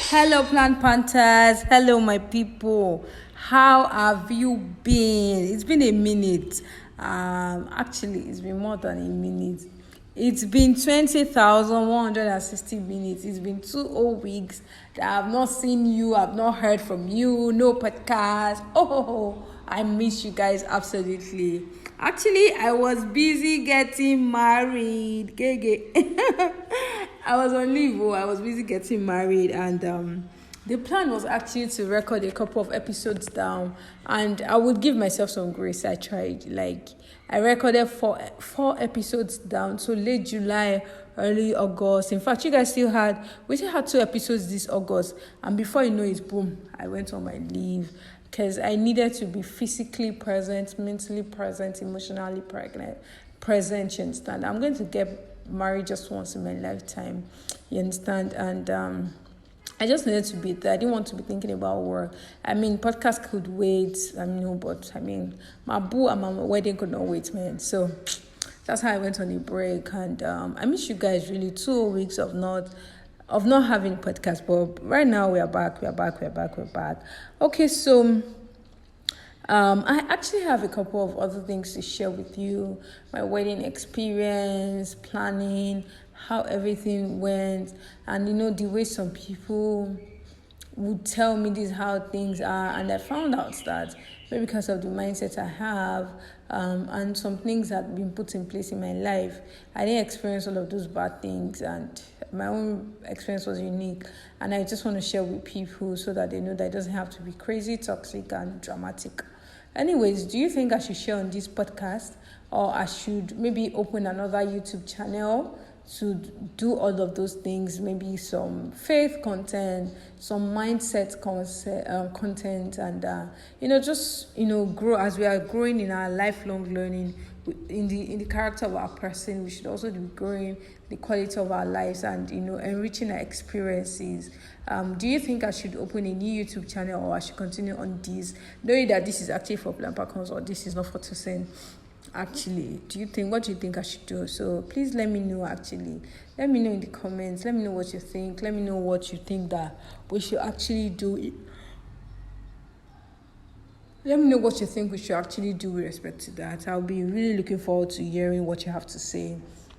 Hello, Plant Panthers. Hello, my people. How have you been? It's been a minute. Actually, it's been more than a minute. It's been 20,160 minutes. It's been 2 whole weeks that I have not seen you. I've not heard from you. No podcast. I miss you guys absolutely. Actually, I was busy getting married. I was on leave. I was busy getting married, and the plan was actually to record a couple of episodes down, and I would give myself some grace. I tried. I recorded four episodes down, so late July, early August. In fact, we still had 2 episodes this August, and before you know it, boom, I went on my leave because I needed to be physically present, mentally present, emotionally present. You understand? I'm going to get married just once in my lifetime. You understand? And I just needed to be there. I didn't want to be thinking about work. I mean, podcast could wait. But my boo and my wedding could not wait, man. So that's how I went on a break. And I miss you guys really. 2 weeks of not having a podcast. But right now we are back. Okay, so I actually have a couple of other things to share with you. My wedding experience, planning, how everything went, and the way some people would tell me this is how things are, and I found out that maybe because of the mindset I have, and some things that have been put in place in my life, I didn't experience all of those bad things, and my own experience was unique, and I just want to share with people so that they know that it doesn't have to be crazy, toxic, and dramatic. Anyways, do you think I should share on this podcast, or I should maybe open another YouTube channel to do all of those things? Maybe some faith content, some mindset content, and just grow as we are growing in our lifelong learning in the character of our person. We should also be growing the quality of our lives and enriching our experiences. Do you think I should open a new YouTube channel, or I should continue on this, knowing that this is actually for PlannedPath, or this is not for Tosin? Actually, what do you think I should do? So please let me know. Actually, let me know in the comments. Let me know what you think. Let me know what you think that we should actually do. Let me know what you think we should actually do with respect to that. I'll be really looking forward to hearing what you have to say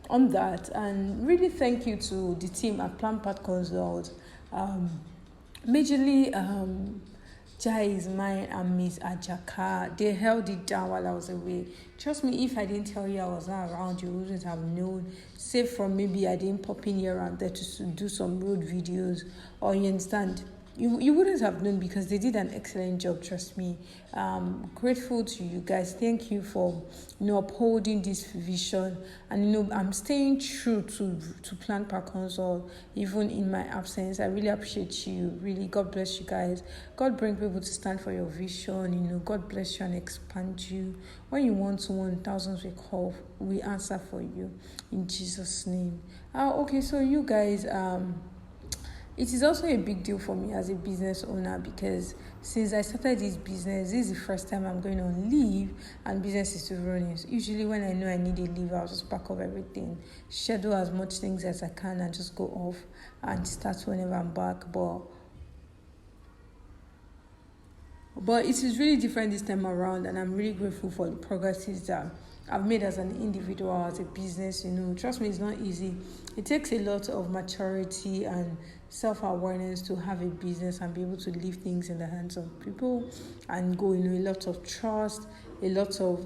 on that. And really thank you to the team at PlannedPath Consult. Majorly, Jai is mine and Miss Ajaka. They held it down while I was away. Trust me, if I didn't tell you I was not around, you wouldn't have known. Save from maybe I didn't pop in here and there to do some road videos, or you understand. You wouldn't have known because they did an excellent job, trust me. Grateful to you guys. Thank you for upholding this vision, and I'm staying true to PlannedPath Consult even in my absence. I really appreciate you. Really, God bless you guys. God bring people to stand for your vision. God bless you and expand you. When you want someone, thousands will call. We answer for you in Jesus' name. Okay, so you guys, it is also a big deal for me as a business owner, because since I started this business, this is the first time I'm going on leave and business is still running. So usually when I know I need a leave, I'll just pack up everything, schedule as much things as I can, and just go off and start whenever I'm back. But it is really different this time around, and I'm really grateful for the progresses that I've made as an individual, as a business. Trust me, it's not easy. It takes a lot of maturity and self-awareness to have a business and be able to leave things in the hands of people and go, a lot of trust, a lot of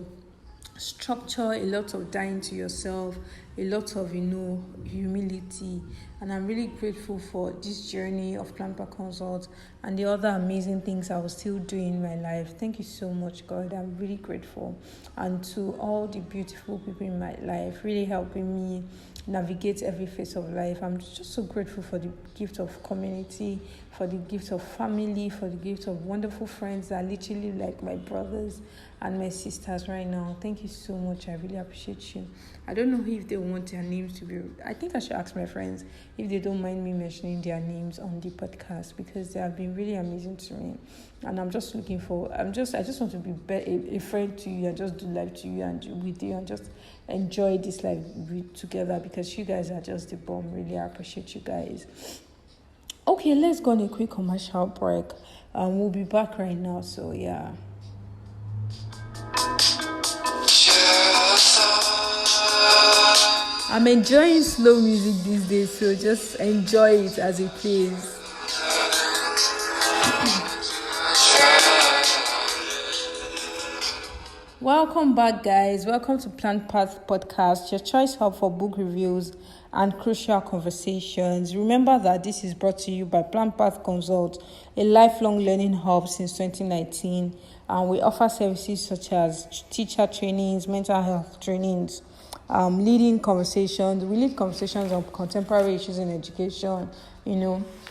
structure, a lot of dying to yourself, a lot of humility. And I'm really grateful for this journey of PlannedPath Consult and the other amazing things I was still doing in my life. Thank you so much, God. I'm really grateful. And to all the beautiful people in my life, really helping me navigate every phase of life. I'm just so grateful for the gift of community, for the gift of family, for the gift of wonderful friends that are literally like my brothers and my sisters right now. Thank you so much. I really appreciate you. I don't know if they want their names to be... I think I should ask my friends if they don't mind me mentioning their names on the podcast, because they have been really amazing to me. And I'm just looking for... I just want to be a friend to you and just do life to you and with you and just enjoy this life together, because you guys are just the bomb. Really, I appreciate you guys. Okay, let's go on a quick commercial break. We'll be back right now. So yeah. I'm enjoying slow music these days, so just enjoy it as it plays. Welcome back, guys. Welcome to PlannedPath podcast, your choice hub for book reviews and crucial conversations. Remember that this is brought to you by PlannedPath Consult, a lifelong learning hub since 2019. And we offer services such as teacher trainings, mental health trainings, leading conversations. We lead conversations on contemporary issues in education,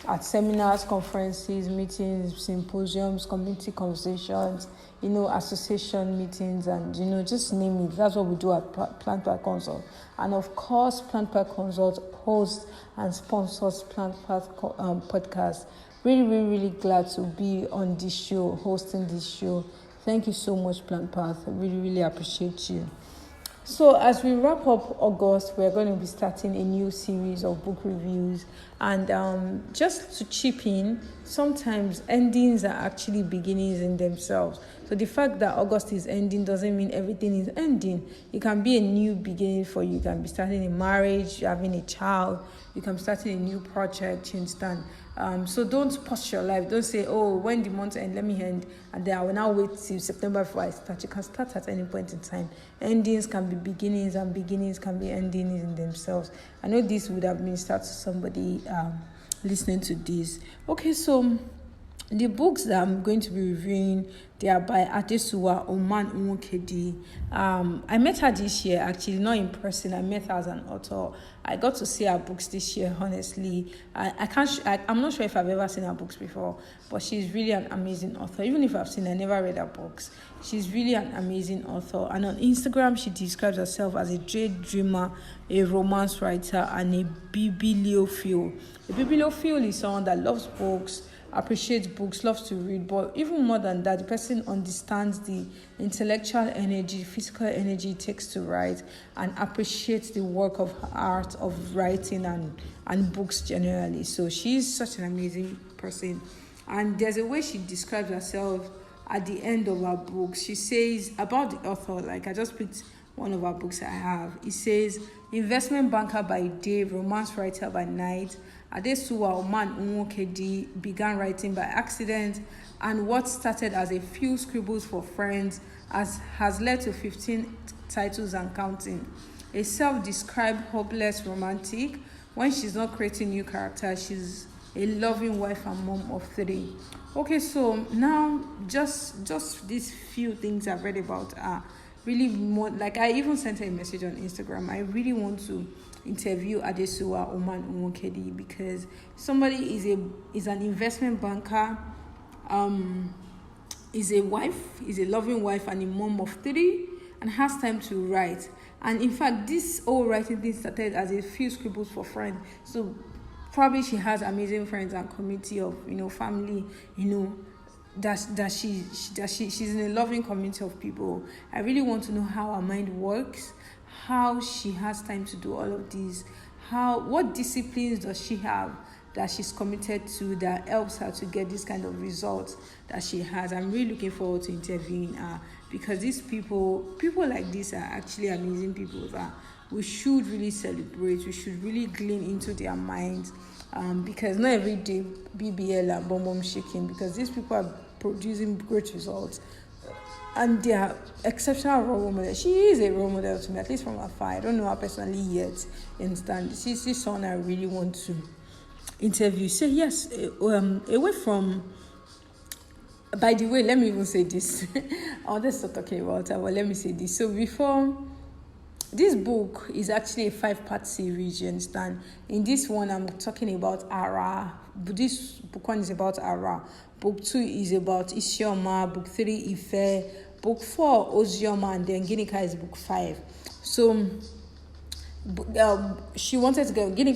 at seminars, conferences, meetings, symposiums, community conversations, association meetings, and, just name it. That's what we do at PlannedPath Consult. And of course, PlannedPath Consult hosts and sponsors PlannedPath podcast. Really, really, really glad to be on this show, hosting this show. Thank you so much, PlannedPath. I really, really appreciate you. So as we wrap up August, we're going to be starting a new series of book reviews. And just to chip in, sometimes endings are actually beginnings in themselves. So the fact that August is ending doesn't mean everything is ending. It can be a new beginning for you. You can be starting a marriage, having a child. You can be starting a new project, you understand? So don't pause your life. Don't say, when the month ends, let me end, and then I will now wait till September before I start. You can start at any point in time. Endings can be beginnings, and beginnings can be endings in themselves. I know this would have ministered to somebody listening to this. Okay, so the books that I'm going to be reviewing, they are by Adesuwa O'Man Nwokedi. I met her this year, actually, not in person. I met her as an author. I got to see her books this year, honestly. I'm not sure if I've ever seen her books before, but she's really an amazing author. Even if I've seen her, I never read her books. She's really an amazing author. And on Instagram, she describes herself as a daydreamer, a romance writer, and a bibliophile. A bibliophile is someone that loves books, appreciates books, loves to read, but even more than that, the person understands the intellectual energy, physical energy it takes to write, and appreciates the work of art, of writing and books generally. So she's such an amazing person. And there's a way she describes herself at the end of her books. She says about the author, like I just picked one of her books I have. It says, investment banker by day, romance writer by night, Adesuwa O'Man Nwokedi began writing by accident, and what started as a few scribbles for friends has led to 15 titles and counting. A self-described hopeless romantic. When she's not creating new characters, she's a loving wife and mom of 3. Okay, so now just these few things I've read about are really more, like I even sent her a message on Instagram. I really want to interview Adesuwa O'Man Nwokedi, because somebody is an investment banker, is a wife, is a loving wife and a mom of 3, and has time to write. And in fact, this whole writing thing started as a few scribbles for friends. So probably she has amazing friends and community of family, that she's in a loving community of people. I really want to know how her mind works, how she has time to do all of these, what disciplines does she have that she's committed to that helps her to get this kind of results that she has. I'm really looking forward to interviewing her, because these people like this are actually amazing people that we should really celebrate. We should really glean into their minds, because not every day BBL and bomb shaking, because these people are producing great results, and they are exceptional role models. She is a role model to me, at least from afar. I don't know her personally yet. Understand? She's someone I really want to interview. So yes, away from. By the way, let me even say this. I wanted to start talking about her, but let me say this. So before, this book is actually a 5-part series, you understand? In this one, I'm talking about Ara. This book 1 is about Ara. Book 2 is about Isioma. Book 3, Ife. Book 4, Ozioma. And then Ginika is book 5. So Ginika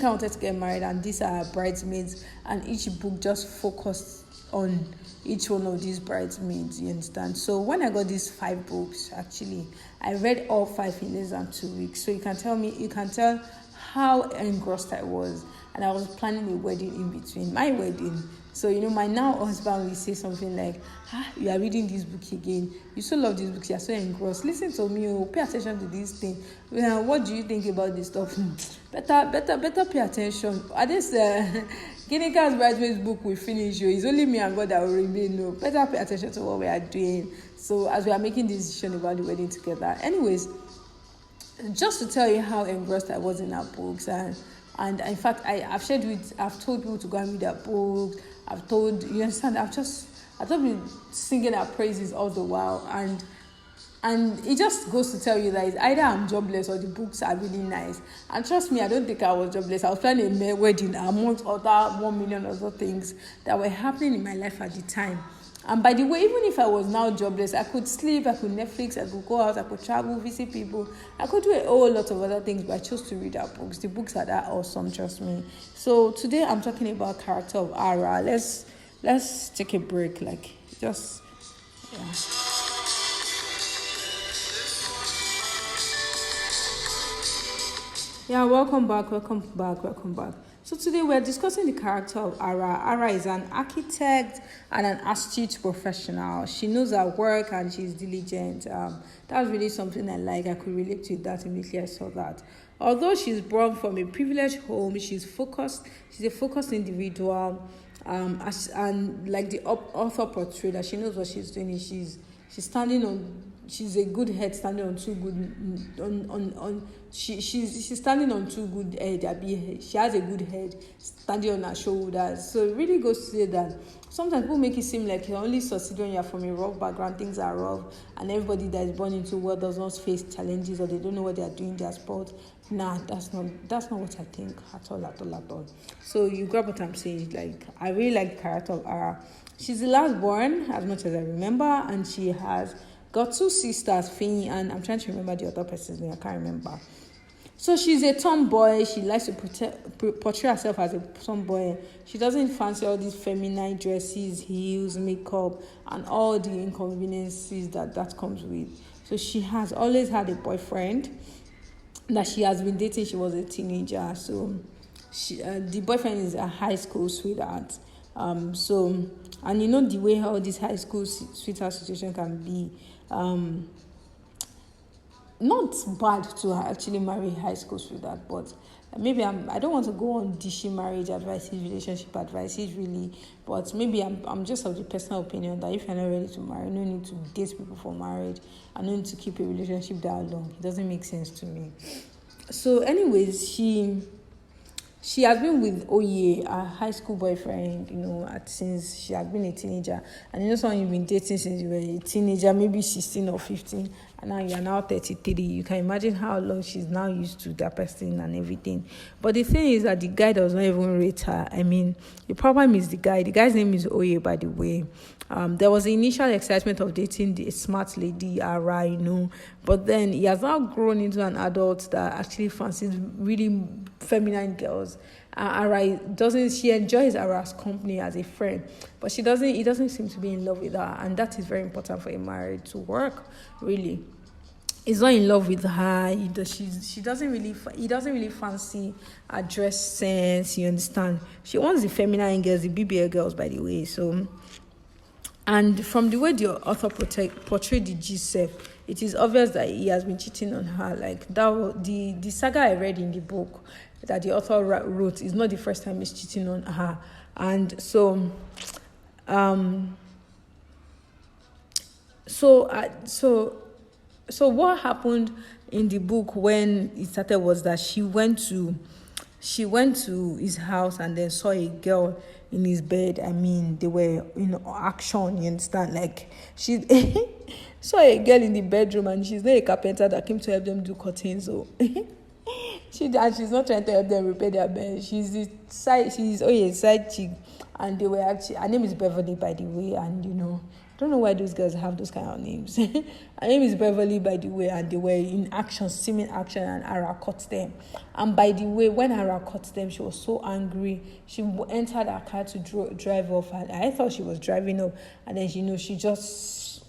wanted to get married, and these are bridesmaids. And each book just focused on each one of these bridesmaids, you understand? So when I got these 5 books, actually, I read all 5 in less than 2 weeks. So you can tell how engrossed I was. And I was planning a wedding in between my wedding. So, my now husband will say something like, you are reading this book again. You so love this book. You are so engrossed. Listen to me. Pay attention to this thing. What do you think about this stuff? Better pay attention. At this Ginika's Bridesmaids book will finish. It's only me and God that will remain. No, better pay attention to what we are doing. So as we are making this decision about the wedding together. Anyways, just to tell you how engrossed I was in our books, and in fact, I've told people to go and read their books. I've told, you understand, I've been singing our praises all the while, and it just goes to tell you that it's either I'm jobless or the books are really nice. And trust me, I don't think I was jobless. I was planning a wedding amongst other 1 million other things that were happening in my life at the time. And by the way, even if I was now jobless, I could sleep, I could Netflix, I could go out, I could travel, visit people. I could do a whole lot of other things, but I chose to read our books. The books are that awesome, trust me. So today I'm talking about character of Ara. Let's take a break, yeah. Yeah, welcome back. So today we're discussing the character of Ara. Ara is an architect and an astute professional. She knows her work and she's diligent. That's really something I like. I could relate to that immediately I saw that. Although she's born from a privileged home, she's focused. She's a focused individual. And like the author portrayed that she knows what she's doing. She's a good head standing on two good she's standing on two good head. She has a good head standing on her shoulders. So it really goes to say that sometimes people make it seem like you only succeed when you're from a rough background, things are rough, and everybody that is born into world does not face challenges or they don't know what they are doing in their sport. Nah, that's not what I think at all. So you grab what I'm saying. I really like the character of Ara. She's the last born, as much as I remember, and she has got 2 sisters, Finny, and I'm trying to remember the other person's name. I can't remember. So she's a tomboy. She likes to portray herself as a tomboy. She doesn't fancy all these feminine dresses, heels, makeup, and all the inconveniences that comes with. So she has always had a boyfriend that she has been dating. She was a teenager. So the boyfriend is a high school sweetheart. And the way how this high school sweetheart situation can be, not bad to actually marry a high school sweetheart, but maybe I don't want to go on dishy marriage advices, relationship advices really, but maybe I'm just of the personal opinion that if you're not ready to marry, no need to date people for marriage, and no need to keep a relationship that long. It doesn't make sense to me. So anyways, she has been with Oye, a high school boyfriend, since she had been a teenager. And someone you've been dating since you were a teenager, maybe 16 or 15, and now you're now 33. You can imagine how long she's now used to that person and everything. But the thing is that the guy does not even rate her. I mean, the problem is the guy. The guy's name is Oye, by the way. There was the initial excitement of dating the smart lady, Ara, but then he has now grown into an adult that actually fancies really feminine girls. She enjoys Ara's company as a friend, but he doesn't seem to be in love with her, and that is very important for a marriage to work, really. He's not in love with her. He doesn't really fancy her dress sense, you understand? She wants the feminine girls, the BBL girls, by the way. So, and from the way the author portrayed the G-Self, it is obvious that he has been cheating on her. The saga I read in the book that the author wrote is not the first time he's cheating on her. And so what happened in the book when it started was that she went to his house and then saw a girl in his bed. I mean, they were action, you understand? She saw a girl in the bedroom, and she's not a carpenter that came to help them do curtains. So she's not trying to help them repair their bed. She's a side chick, and they were actually, her name is Beverly, by the way, and don't know why those girls have those kind of names. Her name is Beverly, by the way, and they were in action, seeming action, and Ara caught them. And by the way, when Ara caught them, she was so angry. She entered her car to drive off, and I thought she was driving up, and then she just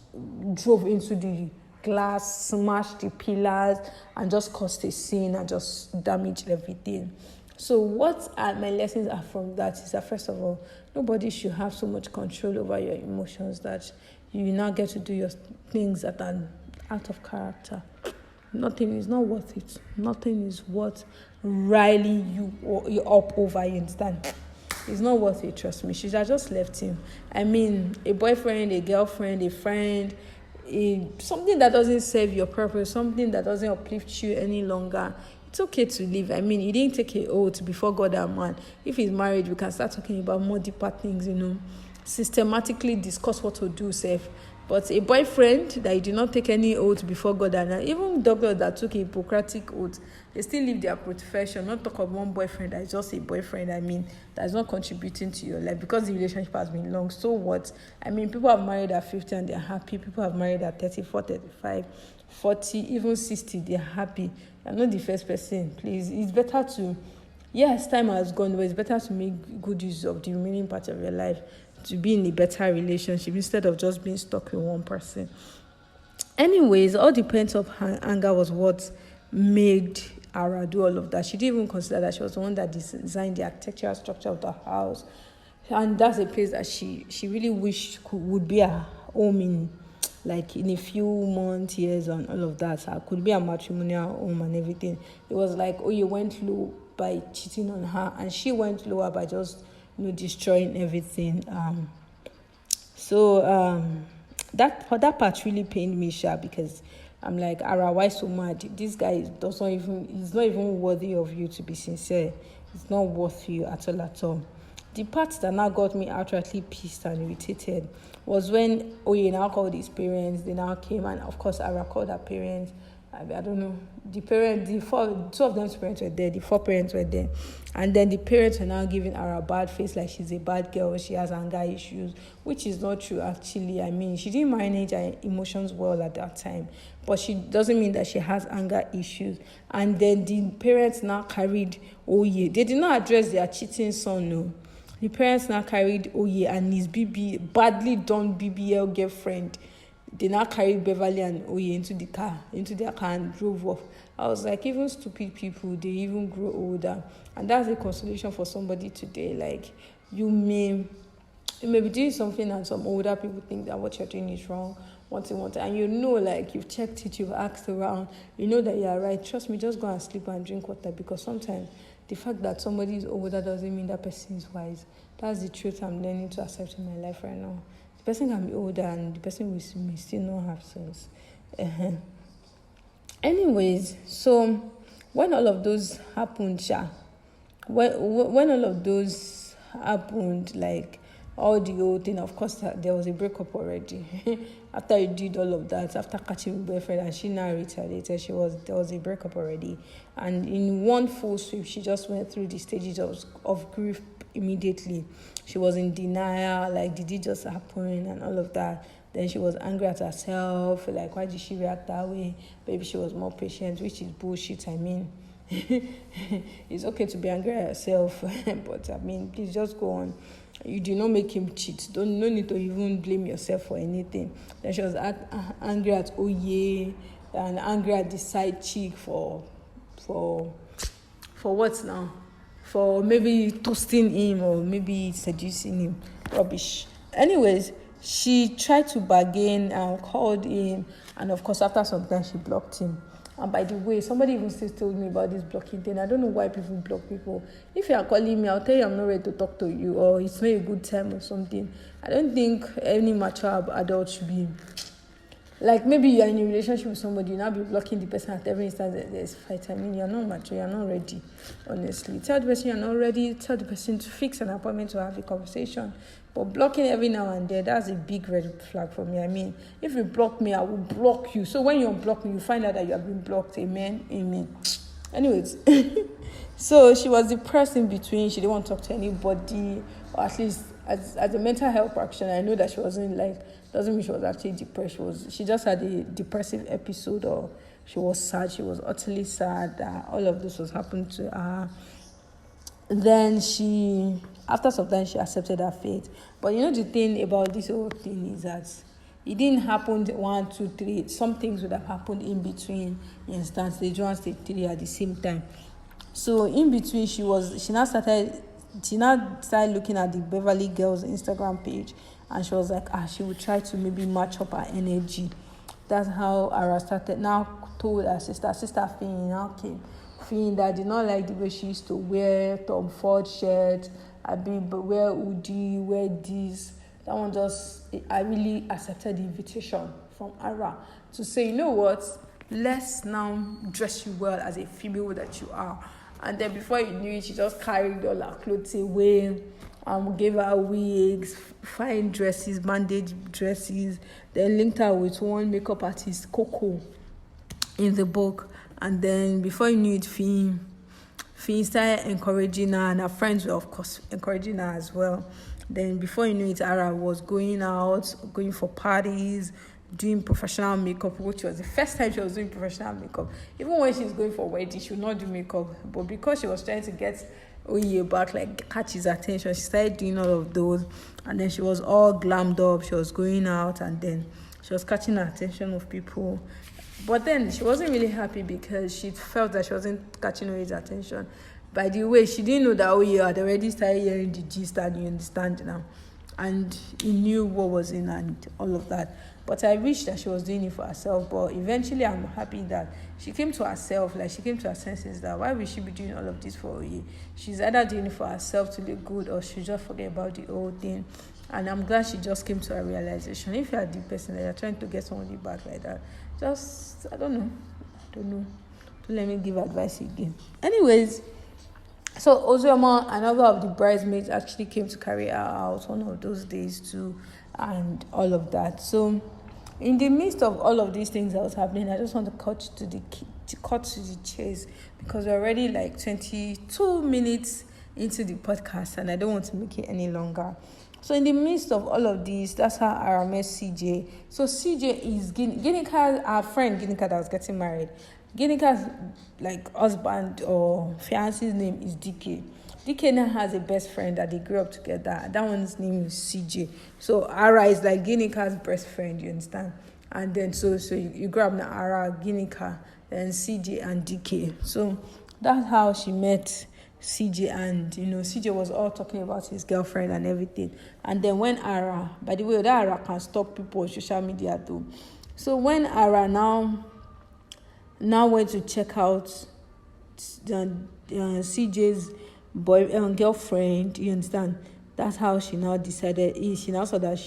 drove into the glass, smashed the pillars, and just caused a scene and just damaged everything. So what are my lessons are from that is that, first of all, nobody should have so much control over your emotions that you now get to do your things that are out of character. Nothing is not worth it. Nothing is worth riling you up over, you understand? It's not worth it, trust me. She should have just left him. I mean, a boyfriend, a girlfriend, a friend, something that doesn't serve your purpose, something that doesn't uplift you any longer. It's okay to leave. I mean, you didn't take an oath before God and man. If he's married, we can start talking about more deeper things, systematically discuss what to do, safe. But a boyfriend that you did not take any oath before God and man, even doctors that took a Hippocratic oath, they still leave their profession. Not talk of one boyfriend that is just a boyfriend, that is not contributing to your life because the relationship has been long. So what? People have married at 50 and they're happy. People have married at 34, 35, 40, even 60, they're happy. I'm not the first person, please. It's better to, yes, time has gone, but it's better to make good use of the remaining part of your life to be in a better relationship instead of just being stuck with one person. Anyways, all the pent-up anger was what made Ara do all of that. She didn't even consider that she was the one that designed the architectural structure of the house. And that's a place that she really wished would be a home in a few months, years, and all of that. So it could be a matrimonial home and everything. It was like, you went low by cheating on her, and she went lower by just, destroying everything. That part really pained me, because I'm like, Ara, why so mad? This guy he's not even worthy of you, to be sincere. It's not worth you at all. The part that now got me outrightly pissed and irritated was when Oye now called his parents. They now came, and of course Ara called her parents. I don't know. Two of them's parents were there. The four parents were there. And then the parents were now giving Ara a bad face, like she's a bad girl, she has anger issues, which is not true, actually. She didn't manage her emotions well at that time. But she doesn't mean that she has anger issues. And then the parents now carried Oye. They did not address their cheating son, no. The parents now carried Oye and his badly done BBL girlfriend. They now carried Beverly and Oye into their car and drove off. I was like, even stupid people, they even grow older. And that's a consolation for somebody today. Like, you may be doing something and some older people think that what you're doing is wrong. And you've checked it, you've asked around, that you're right. Trust me, just go and sleep and drink water, because sometimes the fact that somebody is older doesn't mean that person is wise. That's the truth I'm learning to accept in my life right now. The person can be older and the person may still not have sense. Anyways, so when all of those happened, like all the old thing, of course, there was a breakup already. After you did all of that, after catching my boyfriend, and she now retaliated, there was a breakup already. And in one full sweep, she just went through the stages of grief immediately. She was in denial, like, did it just happen and all of that. Then she was angry at herself, like, why did she react that way? Maybe she was more patient, which is bullshit. It's okay to be angry at yourself, but please just go on. You did not make him cheat. No need to even blame yourself for anything. Then she was angry at Oye and angry at the side chick for what now? For maybe toasting him or maybe seducing him. Rubbish. Anyways, she tried to bargain and called him, and of course after some time she blocked him. And by the way, somebody even still told me about this blocking thing. I don't know why people block people. If you are calling me, I'll tell you I'm not ready to talk to you, or it's not a good time or something. I don't think any mature adult should be. Like, maybe you're in a relationship with somebody, you'll not be blocking the person at every instance that there's fight. You're not mature, you're not ready, honestly. Tell the person you're not ready, tell the person to fix an appointment to have a conversation. But blocking every now and then, that's a big red flag for me. If you block me, I will block you. So when you unblock me, you find out that you have been blocked. Amen. Anyways, so she was depressed in between. She didn't want to talk to anybody, or at least as a mental health practitioner, I know that she wasn't like doesn't mean she was actually depressed. She just had a depressive episode, or she was sad. She was utterly sad that all of this was happening to her. Then after some time, she accepted her fate. But the thing about this whole thing is that it didn't happen 1, 2, 3. Some things would have happened in between. Instance, stage 1, stage 3 at the same time. So in between, she now started looking at the Beverly Girls Instagram page, and she was like, she would try to maybe match up her energy. That's how Ara started. Now told her sister Finn now came. Finn that did not like the way she used to wear Tom Ford shirt, wear hoodie, wear this. That one I really accepted the invitation from Ara to say, you know what, let's now dress you well as a female that you are. And then before you knew it, she just carried all her clothes away, gave her wigs, fine dresses, bandage dresses, then linked her with one makeup artist, Coco, in the book. And then before you knew it, Finn started encouraging her, and her friends were, of course, encouraging her as well. Then before you knew it, Ara was going out, going for parties, doing professional makeup, which was the first time she was doing professional makeup. Even when she's going for wedding, she would not do makeup. But because she was trying to get Oye back, like catch his attention, she started doing all of those. And then she was all glammed up. She was going out, and then she was catching the attention of people. But then she wasn't really happy because she felt that she wasn't catching Oye's attention. By the way, she didn't know that Oye had already started hearing the gist, and you understand now. And he knew what was in and all of that. But I wish that she was doing it for herself. But eventually, I'm happy that she came to herself, like she came to her senses that why would she be doing all of this for Oye? She's either doing it for herself to look good, or she just forget about the whole thing. And I'm glad she just came to a realization. If you're the person that you're trying to get somebody back like that, just, I don't know. Don't let me give advice again. Anyways, so Ozioma, another of the bridesmaids, actually came to carry her out one of those days too, and all of that. So in the midst of all of these things that was happening, I just want to cut to the chase, because we're already like 22 minutes into the podcast, and I don't want to make it any longer. So in the midst of all of this, that's how I met CJ. So CJ is Ginika, our friend Ginika that was getting married. Ginika's husband or fiance's name is DK. DK now has a best friend that they grew up together. That one's name is CJ. So Ara is like Ginika's best friend, you understand? And then so you grew up now Ara, Ginika, then CJ and DK. So that's how she met CJ, and CJ was all talking about his girlfriend and everything. And then when Ara, by the way, that Ara can stop people on social media too. So when Ara now went to check out CJ's girlfriend, you understand? That's how she now decided. She now saw that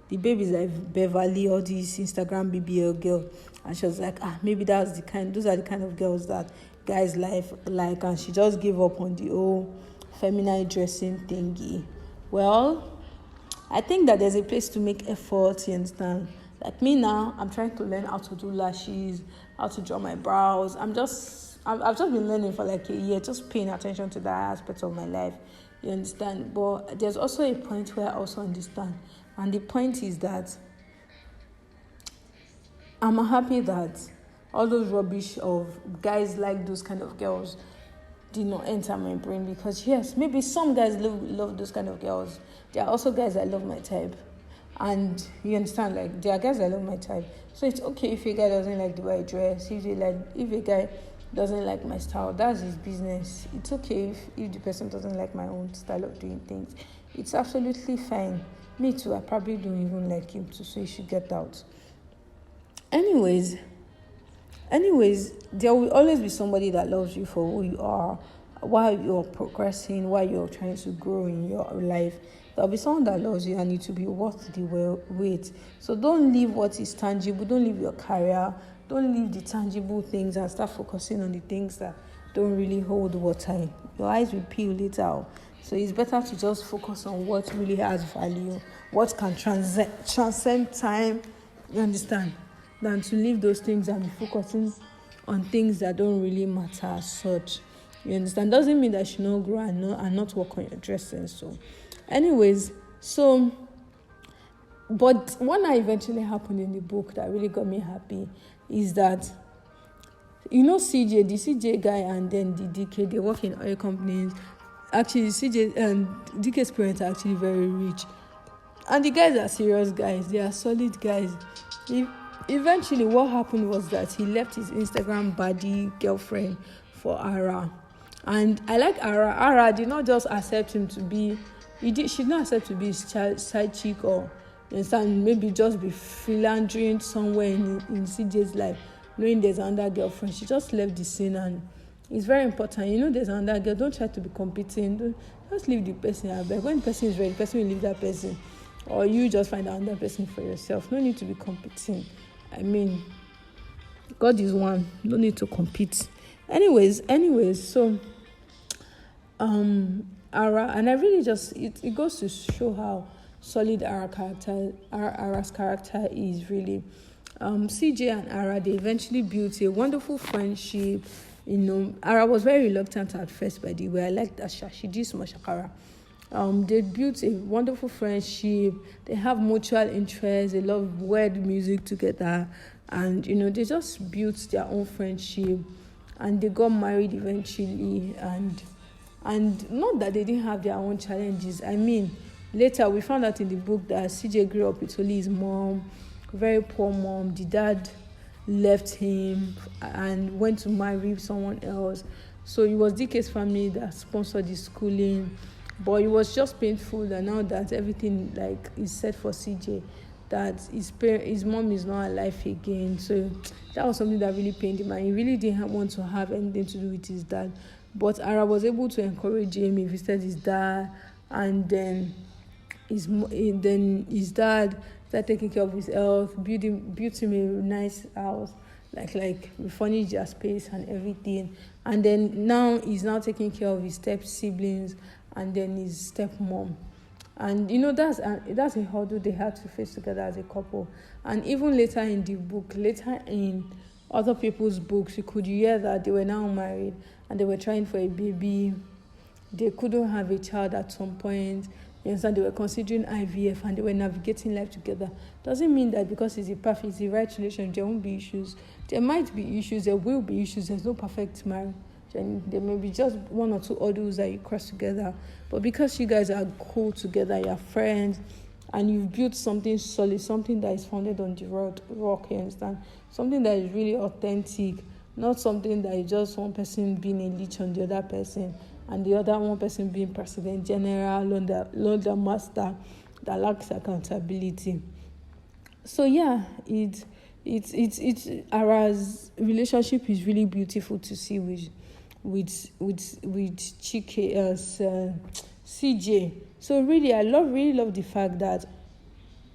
the baby's like Beverly, all these Instagram BBL girl, and she was like, maybe those are the kind of girls that guys like, and she just gave up on the whole feminine dressing thingy. Well, I think that there's a place to make effort, you understand? Like me now, I'm trying to learn how to do lashes, how to draw my brows. I've just been learning for like a year, just paying attention to that aspect of my life, you understand? But there's also a point where I also understand, and the point is that I'm happy that all those rubbish of guys like those kind of girls did not enter my brain, because yes, maybe some guys love those kind of girls. There are also guys that love my type, and you understand, like there are guys that love my type. So it's okay if a guy doesn't like the way I dress, if a guy doesn't like my style, that's his business. It's okay if the person doesn't like my own style of doing things. It's absolutely fine. Me too, I probably don't even like him too, so you should get out. Anyways, there will always be somebody that loves you for who you are, while you're progressing, while you're trying to grow in your life. There'll be someone that loves you, and it will be worth the wait. So don't leave what is tangible, don't leave your career, don't leave the tangible things, and start focusing on the things that don't really hold water. Your eyes will peel later. So it's better to just focus on what really has value, what can transcend time, you understand, than to leave those things and be focusing on things that don't really matter as such. You understand? Doesn't mean that you should not grow and not work on your dressing. So anyways, so But what now eventually happened in the book that really got me happy is that, CJ, the CJ guy and then the DK, they work in oil companies. Actually, CJ and DK's parents are actually very rich. And the guys are serious guys. They are solid guys. Eventually, what happened was that he left his Instagram baddie girlfriend for Ara. And I like Ara. Ara did not just accept him to be... She did not accept to be his side chick or... maybe just be philandering somewhere in CJ's life, knowing there's another girlfriend. She just left the scene, and it's very important. There's another girl. Don't try to be competing. Just leave the person out there. When the person is ready, the person will leave that person, or you just find another person for yourself. No need to be competing. I mean, God is one. No need to compete. Anyways, so Ara, and I really just it goes to show how solid Ara's character is really. CJ and Ara, they eventually built a wonderful friendship. Ara was very reluctant at first, by the way. I like that she did so much Shakara. They built a wonderful friendship. They have mutual interests. They love weird music together, and they just built their own friendship, and they got married eventually. And not that they didn't have their own challenges. I mean, later we found out in the book that CJ grew up with only his mom, very poor mom. The dad left him and went to marry someone else. So it was DK's family that sponsored his schooling. But it was just painful that now that everything is set for CJ, that his mom is not alive again. So that was something that really pained him, and he really didn't want to have anything to do with his dad. But Ara was able to encourage him. He visited his dad, and then his dad started taking care of his health, built him a nice house, like refurnished their space and everything. And then now he's now taking care of his step siblings and then his stepmom. And that's a hurdle they had to face together as a couple. And even later in the book, later in other people's books, you could hear that they were now married and they were trying for a baby. They couldn't have a child at some point. You understand? They were considering IVF and they were navigating life together. Doesn't mean that because it's the right relationship, there won't be issues. There might be issues, there will be issues. There's no perfect marriage. And there may be just one or two hurdles that you cross together. But because you guys are cool together, you're friends, and you've built something solid, something that is founded on the rock, you understand? Something that is really authentic, not something that is just one person being a leech on the other person, and the other one person being president general, Lord master, that lacks accountability. So yeah, it's Ara's relationship is really beautiful to see with Chike as CJ. So really, I really love the fact that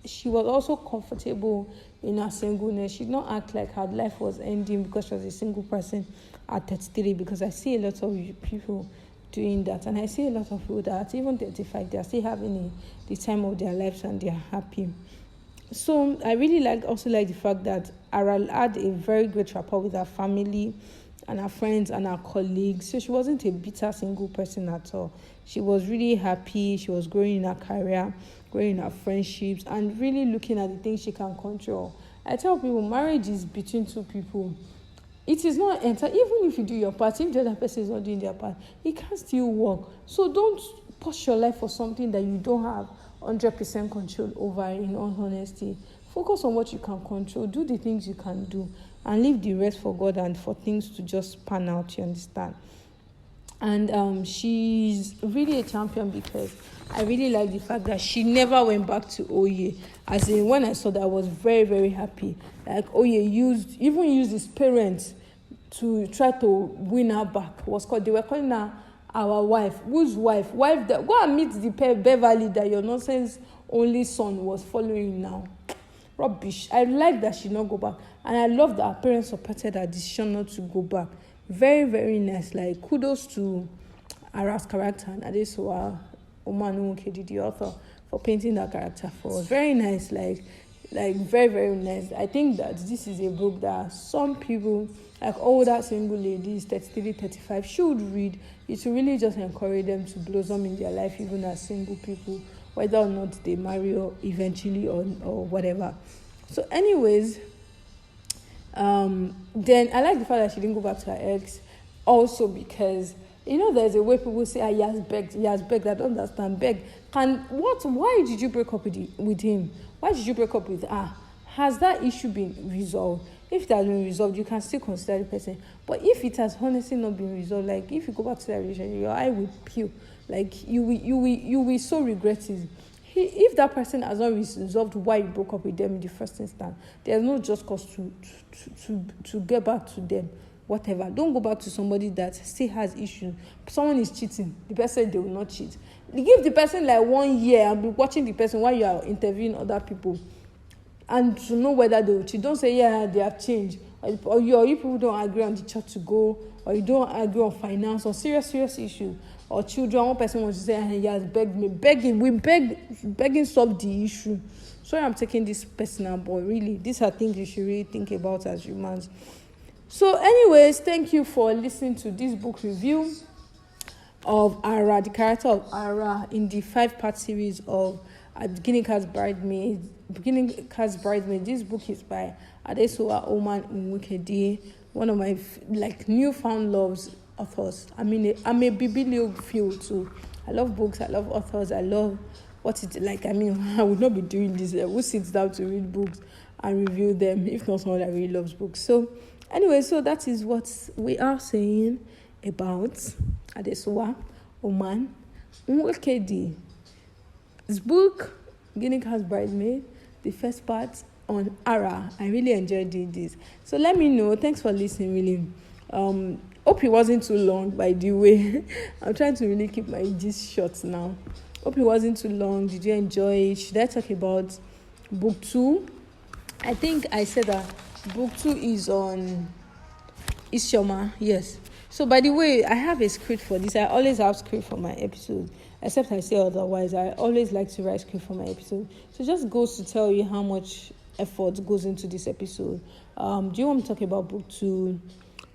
she was also comfortable in her singleness. She did not act like her life was ending because she was a single person at 33, because I see a lot of people doing that, and I see a lot of people that at even 35, they are still having the time of their lives and they are happy. So I really also like the fact that Ara had a very great rapport with her family and her friends and her colleagues. So she wasn't a bitter single person at all. She was really happy. She was growing in her career, growing in her friendships, and really looking at the things she can control. I tell people, marriage is between two people. It is not even if you do your part, if the other person is not doing their part, it can still work. So don't push your life for something that you don't have 100% control over, in all honesty. Focus on what you can control. Do the things you can do, and leave the rest for God and for things to just pan out, you understand? And she's really a champion, because I really like the fact that she never went back to Oye. As in, when I saw that, I was very, very happy. Like, Oye used his parents to try to win her back. They were calling her our wife. Whose wife? Wife that go and meet the Beverly that your nonsense only son was following now. Rubbish. I like that she not go back, and I love that her parents supported her decision not to go back. Very, very nice. Like, kudos to Ara's character and Adesuwa O'Man Nwokedi, the author, for painting that character for us. Very nice. Like very, very nice. I think that this is a book that some people, like older single ladies, 33, 35, should read. It will really just encourage them to blossom in their life, even as single people, whether or not they marry or eventually or whatever. So anyways, then I like the fact that she didn't go back to her ex, also because there's a way people say, he has begged. I don't understand. Beg. Why did you break up with him? Why did you break up with her? Has that issue been resolved? If it has been resolved, you can still consider the person. But if it has honestly not been resolved, like if you go back to that relationship, your eye will peel. Like you will so regret it. If that person has not resolved why you broke up with them in the first instance, there's no just cause to get back to them. Whatever. Don't go back to somebody that still has issues. Someone is cheating. The person, they will not cheat. Give the person like 1 year and be watching the person while you are interviewing other people, and to know whether they will cheat. Don't say, they have changed. Or you people don't agree on the church to go, or you don't agree on finance, or serious issues, or children. One person wants to say, he has begged me. Begging solve the issue. Sorry, I'm taking this personal, but really, these are things you should really think about as humans. So anyways, thank you for listening to this book review of Ara, the character of Ara in the 5-part series of Ginika's Bridesmaids. This book is by Adesuwa O'Man Nwokedi, one of my newfound loves authors. I'm a bibliophile too. I love books, I love authors, I love what it's like. I would not be doing this. Who sits down to read books and review them if not someone that really loves books? So anyway, so that is what we are saying about Adesuwa O'Man Nwokedi. This book, Ginika's Bridesmaids, the first part on Ara. I really enjoyed doing this. So let me know. Thanks for listening, really. Hope it wasn't too long, by the way. I'm trying to really keep my gist short now. Hope it wasn't too long. Did you enjoy it? Should I talk about book 2? I think I said that book 2 is on Isioma. Yes. So by the way, I have a script for this. I always have script for my episode, except I say otherwise. I always like to write script for my episode. So it just goes to tell you how much effort goes into this episode. Do you want me to talk about book 2?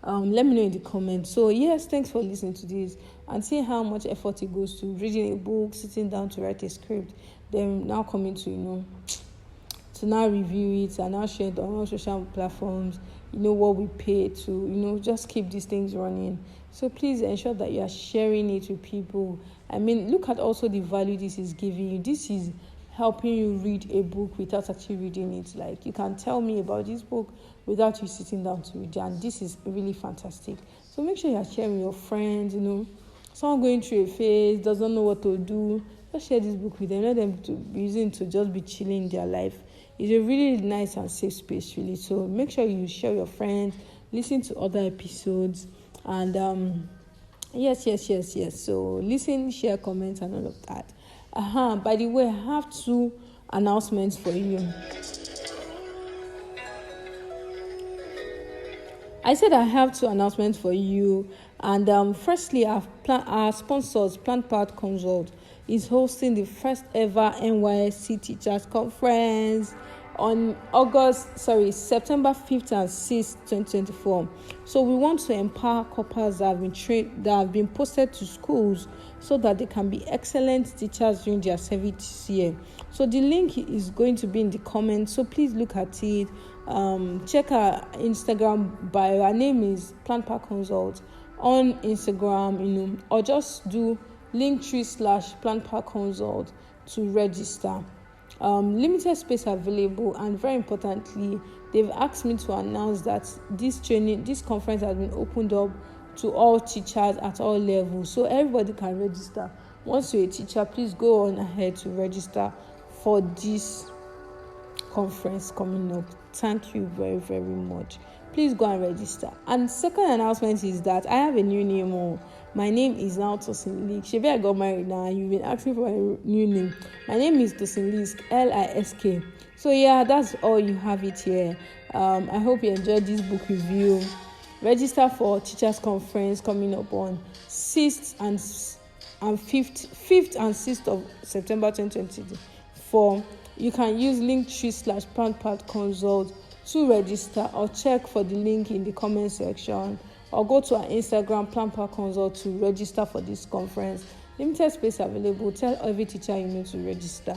Let me know in the comments. So yes, thanks for listening to this and see how much effort it goes to reading a book, sitting down to write a script, then now coming to to now review it and now share it on all social platforms. What we pay to just keep these things running. So please ensure that you are sharing it with people. Look at also the value this is giving you. This is helping you read a book without actually reading it. Like, you can tell me about this book without you sitting down to read it, and this is really fantastic. So make sure you are sharing with your friends. Someone going through a phase, doesn't know what to do, just share this book with them. Let them to be using to just be chilling their life. It's a really nice and safe space, really. So make sure you share your friends, listen to other episodes, and yes. So listen, share, comment, and all of that. By the way, I have 2 announcements for you. I said I have 2 announcements for you, and firstly, our sponsors, PlannedPath Consult, is hosting the first ever NYSC Teachers Conference on September 5th and 6th, 2024. So we want to empower couples that have been posted to schools so that they can be excellent teachers during their service year. So the link is going to be in the comments. So please look at it. Check our Instagram bio. Our name is PlannedPath Consult on Instagram, or just do linktree/PlannedPath Consult to register. Limited space available, and very importantly, they've asked me to announce that this conference has been opened up to all teachers at all levels, so everybody can register. Once you're a teacher, please go on ahead to register for this conference coming up. Thank you very, very much. Please go and register. And second announcement is that I have a new name. My name is now Tosin Lisk. Maybe I got married now and you've been asking for a new name. My name is Tosin Lisk, Lisk. So yeah, that's all. You have it here. I hope you enjoyed this book review. Register for Teachers Conference coming up on 6th and 5th and 6th of September 2024. You can use linktree/PlannedPath Consult to register, or check for the link in the comment section, or go to our Instagram PlannedPath Consult to register for this conference. Limited space available. Tell every teacher you know to register.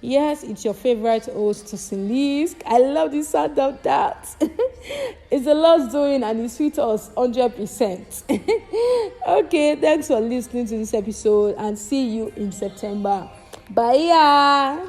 Yes, it's your favorite host, Tosin Lisk. I love the sound of that. It's a lot doing and it suits us 100%. Okay, thanks for listening to this episode and see you in September. Bye.